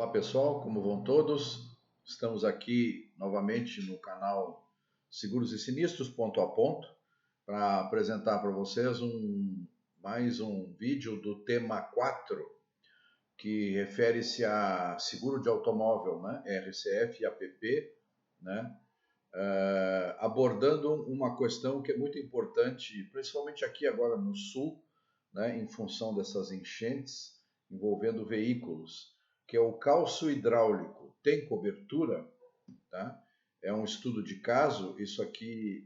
Olá pessoal, como vão todos? Estamos aqui novamente no canal Seguros e Sinistros Ponto a Ponto para apresentar para vocês mais um vídeo do tema 4, que refere-se a seguro de automóvel, né? RCF e APP, né? Abordando uma questão que é muito importante, principalmente aqui agora no sul, né? Em função dessas enchentes envolvendo veículos, que é o calço hidráulico. Tem cobertura? Tá? É um estudo de caso. Isso aqui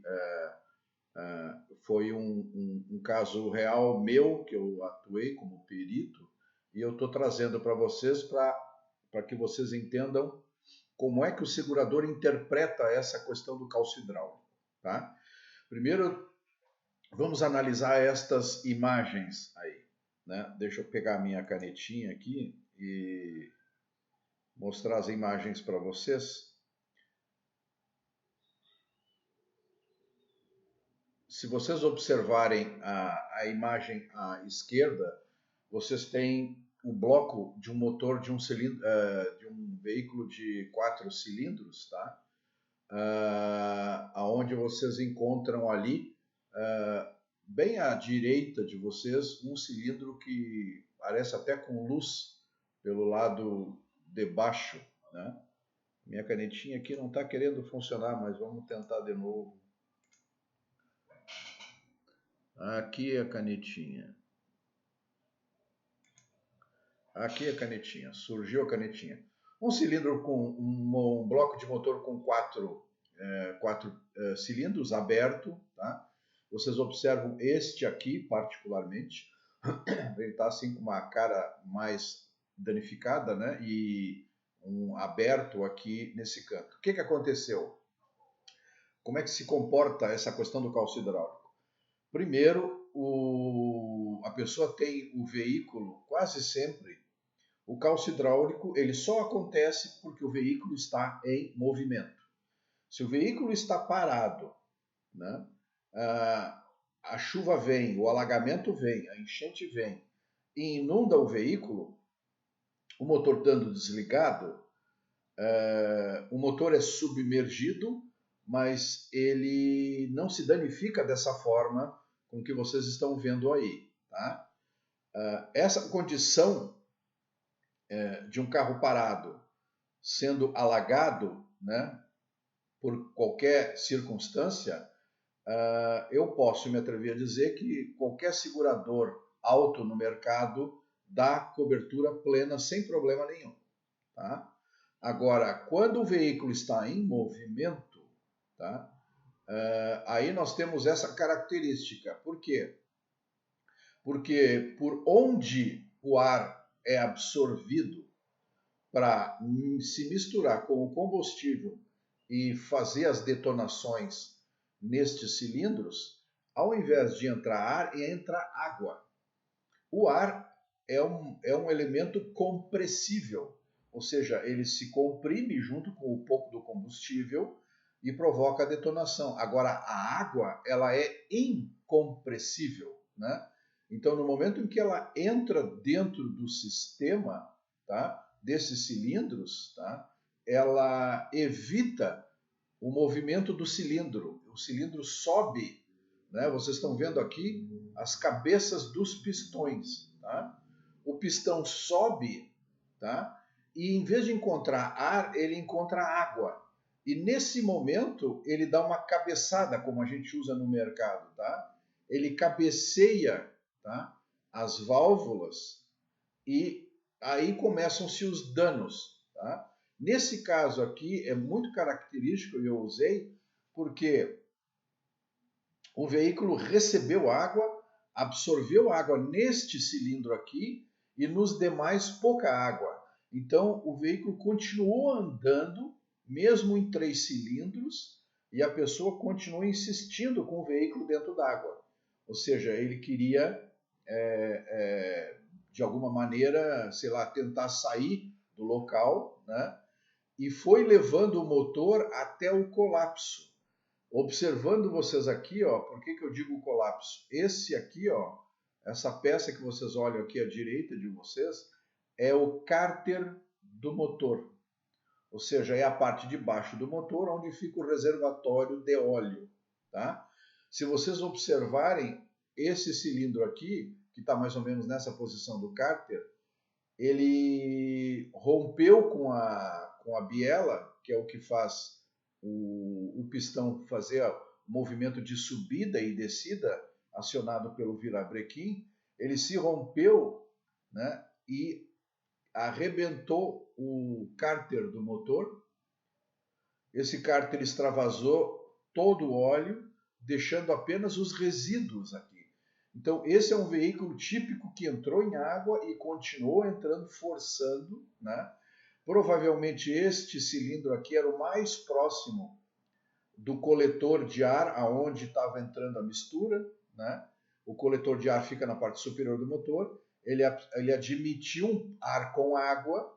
foi um caso real meu, que eu atuei como perito, e eu estou trazendo para vocês para que vocês entendam como é que o segurador interpreta essa questão do calço hidráulico. Tá? Primeiro, vamos analisar estas imagens aí. Né? Deixa eu pegar a minha canetinha aqui e mostrar as imagens para vocês. Se vocês observarem a imagem à esquerda, vocês têm o bloco de um motor de um cilindro, de um veículo de 4 cilindros, tá? Aonde vocês encontram ali, bem à direita de vocês, um cilindro que parece até com luz pelo lado de baixo, né? Minha canetinha aqui não está querendo funcionar, mas vamos tentar de novo. Aqui é a canetinha. Aqui é a canetinha. Surgiu a canetinha. Um cilindro com um bloco de motor com quatro cilindros aberto, tá? Vocês observam este aqui particularmente. Ele está assim com uma cara mais danificada, né? E um aberto aqui nesse canto. O que aconteceu? Como é que se comporta essa questão do calço hidráulico? Primeiro, a pessoa tem o veículo, quase sempre, o calço hidráulico ele só acontece porque o veículo está em movimento. Se o veículo está parado, né, a chuva vem, o alagamento vem, a enchente vem e inunda o veículo, o motor estando desligado, o motor é submergido, mas ele não se danifica dessa forma com que vocês estão vendo aí. Tá? Essa condição de um carro parado sendo alagado, né, por qualquer circunstância, eu posso me atrever a dizer que qualquer segurador alto no mercado dá cobertura plena sem problema nenhum. Tá? Agora, quando o veículo está em movimento, tá? Aí nós temos essa característica. Por quê? Porque por onde o ar é absorvido para se misturar com o combustível e fazer as detonações nestes cilindros, ao invés de entrar ar, entra água. O ar é um elemento compressível, ou seja, ele se comprime junto com um pouco do combustível e provoca a detonação. Agora, a água ela é incompressível, né? Então, no momento em que ela entra dentro do sistema, tá, desses cilindros, tá, ela evita o movimento do cilindro. O cilindro sobe, né? Vocês estão vendo aqui as cabeças dos pistões. Tá? O pistão sobe, tá? E em vez de encontrar ar, ele encontra água. E nesse momento ele dá uma cabeçada, como a gente usa no mercado. Tá? Ele cabeceia, tá, as válvulas e aí começam-se os danos. Tá? Nesse caso aqui é muito característico, eu usei, porque o veículo recebeu água, absorveu água neste cilindro aqui e nos demais pouca água. Então o veículo continuou andando, mesmo em 3 cilindros, e a pessoa continuou insistindo com o veículo dentro d'água. Ou seja, ele queria, de alguma maneira, sei lá, tentar sair do local, né? E foi levando o motor até o colapso. Observando vocês aqui, ó, por que eu digo colapso? Esse aqui, ó, essa peça que vocês olham aqui à direita de vocês, é o cárter do motor. Ou seja, é a parte de baixo do motor onde fica o reservatório de óleo. Tá? Se vocês observarem, esse cilindro aqui, que está mais ou menos nessa posição do cárter, ele rompeu com a biela, que é o que faz o pistão fazer o movimento de subida e descida acionado pelo virabrequim. Ele se rompeu, né, e arrebentou o cárter do motor. Esse cárter extravasou todo o óleo, deixando apenas os resíduos aqui. Então, esse é um veículo típico que entrou em água e continuou entrando, forçando, né? Provavelmente este cilindro aqui era o mais próximo do coletor de ar, aonde estava entrando a mistura, né? O coletor de ar fica na parte superior do motor, ele admitiu ar com água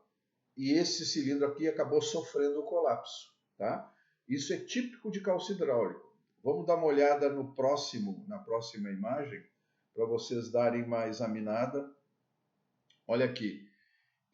e esse cilindro aqui acabou sofrendo o colapso, tá? Isso é típico de calço hidráulico. Vamos dar uma olhada na próxima imagem, para vocês darem uma examinada. Olha aqui.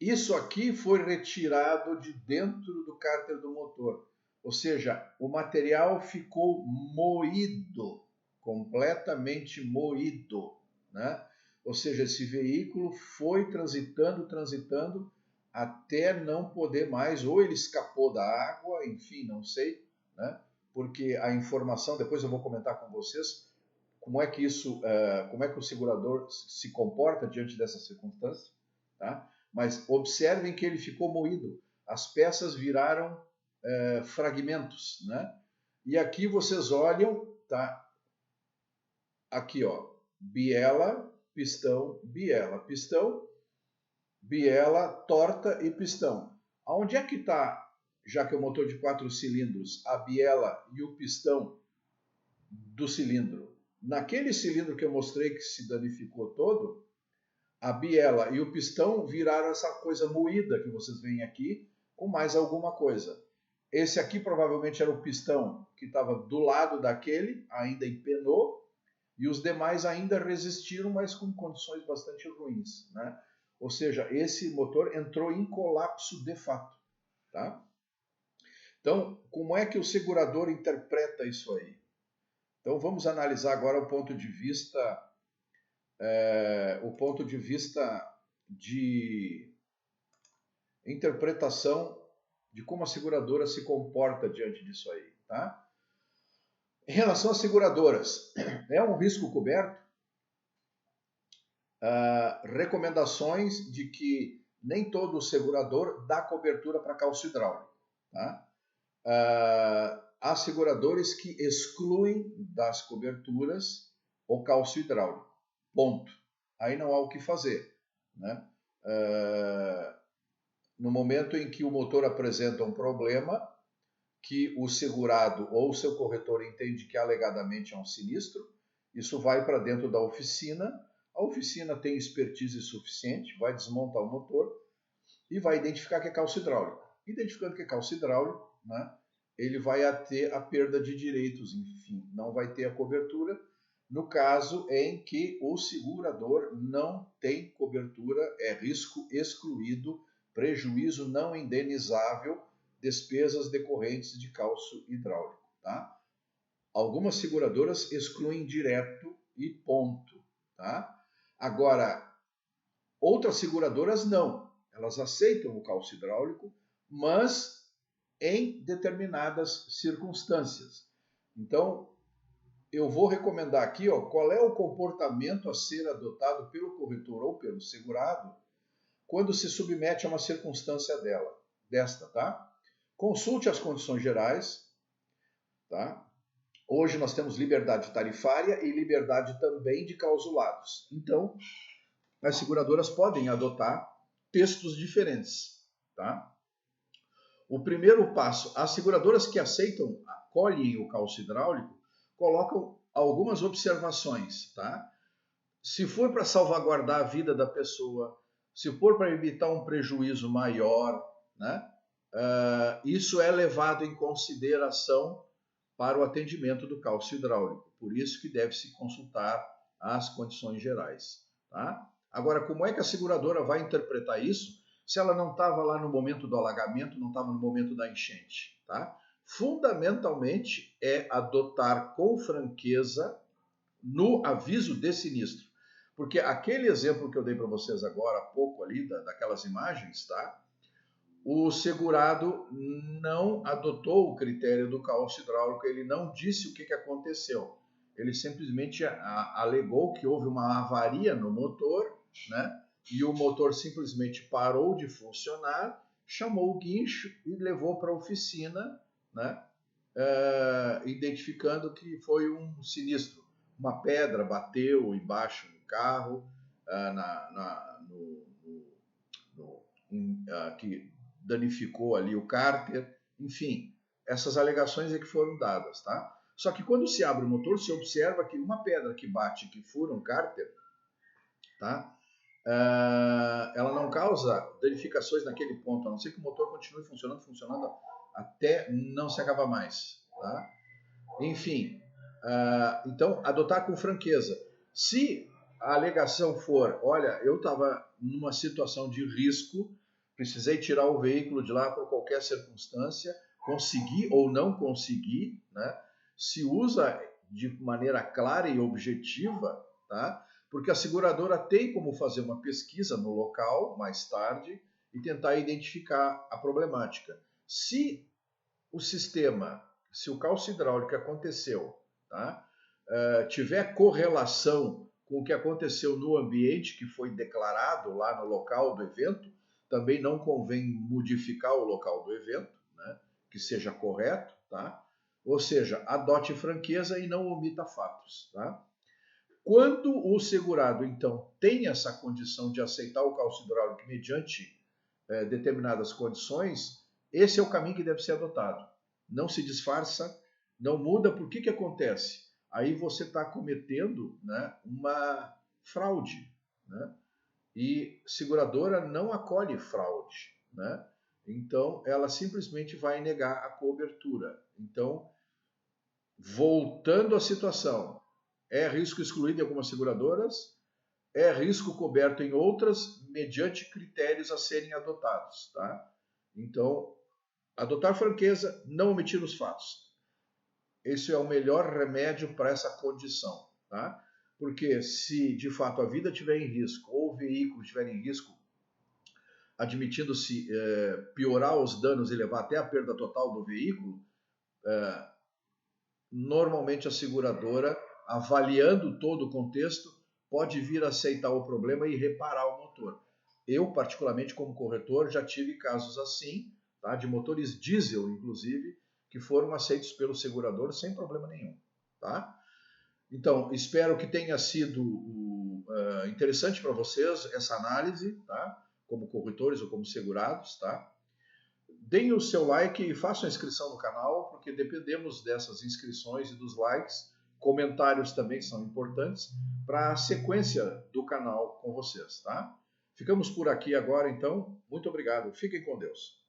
Isso aqui foi retirado de dentro do cárter do motor. Ou seja, o material ficou moído, completamente moído, né? Ou seja, esse veículo foi transitando, até não poder mais, ou ele escapou da água, enfim, não sei, né? Porque a informação, depois eu vou comentar com vocês, como é que o segurador se comporta diante dessa circunstância, tá? Mas observem que ele ficou moído, as peças viraram fragmentos, né? E aqui vocês olham, tá? Aqui, ó, biela, pistão, biela, torta e pistão. Aonde é que está, já que é o motor de 4 cilindros, a biela e o pistão do cilindro? Naquele cilindro que eu mostrei que se danificou todo, a biela e o pistão viraram essa coisa moída que vocês veem aqui, com mais alguma coisa. Esse aqui provavelmente era o pistão que estava do lado daquele, ainda empenou, e os demais ainda resistiram, mas com condições bastante ruins, né? Ou seja, esse motor entrou em colapso de fato, tá? Então, como é que o segurador interpreta isso aí? Então, vamos analisar agora o ponto de vista de interpretação de como a seguradora se comporta diante disso aí, tá? Em relação às seguradoras, é um risco coberto? Recomendações de que nem todo segurador dá cobertura para calço hidráulico, tá? Há seguradores que excluem das coberturas o calço hidráulico. Ponto. Aí não há o que fazer, né? No momento em que o motor apresenta um problema, que o segurado ou o seu corretor entende que alegadamente é um sinistro, isso vai para dentro da oficina, a oficina tem expertise suficiente, vai desmontar o motor e vai identificar que é calço hidráulico. Identificando que é calço hidráulico, né, ele vai ter a perda de direitos, enfim, não vai ter a cobertura, no caso em que o segurador não tem cobertura, é risco excluído, prejuízo não indenizável, despesas decorrentes de calço hidráulico, tá? Algumas seguradoras excluem direto e ponto, tá? Agora, outras seguradoras não, elas aceitam o calço hidráulico, mas em determinadas circunstâncias. Então, eu vou recomendar aqui, ó, qual é o comportamento a ser adotado pelo corretor ou pelo segurado quando se submete a uma circunstância desta, tá? Consulte as condições gerais, tá? Hoje nós temos liberdade tarifária e liberdade também de clausulados. Então, as seguradoras podem adotar textos diferentes, tá? O primeiro passo, as seguradoras que aceitam, acolhem o calço hidráulico, colocam algumas observações, tá? Se for para salvaguardar a vida da pessoa, se for para evitar um prejuízo maior, né? Isso é levado em consideração para o atendimento do calço hidráulico. Por isso que deve-se consultar as condições gerais. Tá? Agora, como é que a seguradora vai interpretar isso se ela não estava lá no momento do alagamento, não estava no momento da enchente, tá? Fundamentalmente é adotar com franqueza no aviso de sinistro. Porque aquele exemplo que eu dei para vocês agora há pouco ali, daquelas imagens, tá? O segurado não adotou o critério do cálcio hidráulico, ele não disse o que aconteceu. Ele simplesmente alegou que houve uma avaria no motor, né? E o motor simplesmente parou de funcionar, chamou o guincho e levou para a oficina, né? Identificando que foi um sinistro. Uma pedra bateu embaixo do carro, que danificou ali o cárter, enfim, essas alegações é que foram dadas, tá? Só que quando se abre o motor, se observa que uma pedra que bate, que fura um cárter, tá? Ela não causa danificações naquele ponto, a não ser que o motor continue funcionando até não se acabar mais, tá? Enfim, então adotar com franqueza. Se a alegação for, olha, eu estava numa situação de risco, precisei tirar o veículo de lá por qualquer circunstância, consegui ou não consegui, né? Se usa de maneira clara e objetiva, tá? Porque a seguradora tem como fazer uma pesquisa no local mais tarde e tentar identificar a problemática. Se o sistema, se o cálcio hidráulico aconteceu, tá? Tiver correlação com o que aconteceu no ambiente que foi declarado lá no local do evento, também não convém modificar o local do evento, né? Que seja correto, tá? Ou seja, adote franqueza e não omita fatos, tá? Quando o segurado, então, tem essa condição de aceitar o cálcio hidráulico mediante determinadas condições, esse é o caminho que deve ser adotado. Não se disfarça, não muda, por que acontece? Aí você está cometendo, né, uma fraude, né? E seguradora não acolhe fraude, né? Então ela simplesmente vai negar a cobertura. Então, voltando à situação, é risco excluído em algumas seguradoras, é risco coberto em outras, mediante critérios a serem adotados, tá? Então, adotar franqueza, não omitir os fatos. Esse é o melhor remédio para essa condição, tá? Porque se de fato a vida estiver em risco ou o veículo estiver em risco, admitindo-se piorar os danos e levar até a perda total do veículo, normalmente a seguradora, avaliando todo o contexto, pode vir a aceitar o problema e reparar o motor. Eu, particularmente como corretor, já tive casos assim, tá? De motores diesel, inclusive, que foram aceitos pelo segurador sem problema nenhum, tá? Então, espero que tenha sido interessante para vocês essa análise, tá? Como corretores ou como segurados, tá? Deem o seu like e façam a inscrição no canal, porque dependemos dessas inscrições e dos likes. Comentários também são importantes para a sequência do canal com vocês, tá? Ficamos por aqui agora, então. Muito obrigado. Fiquem com Deus.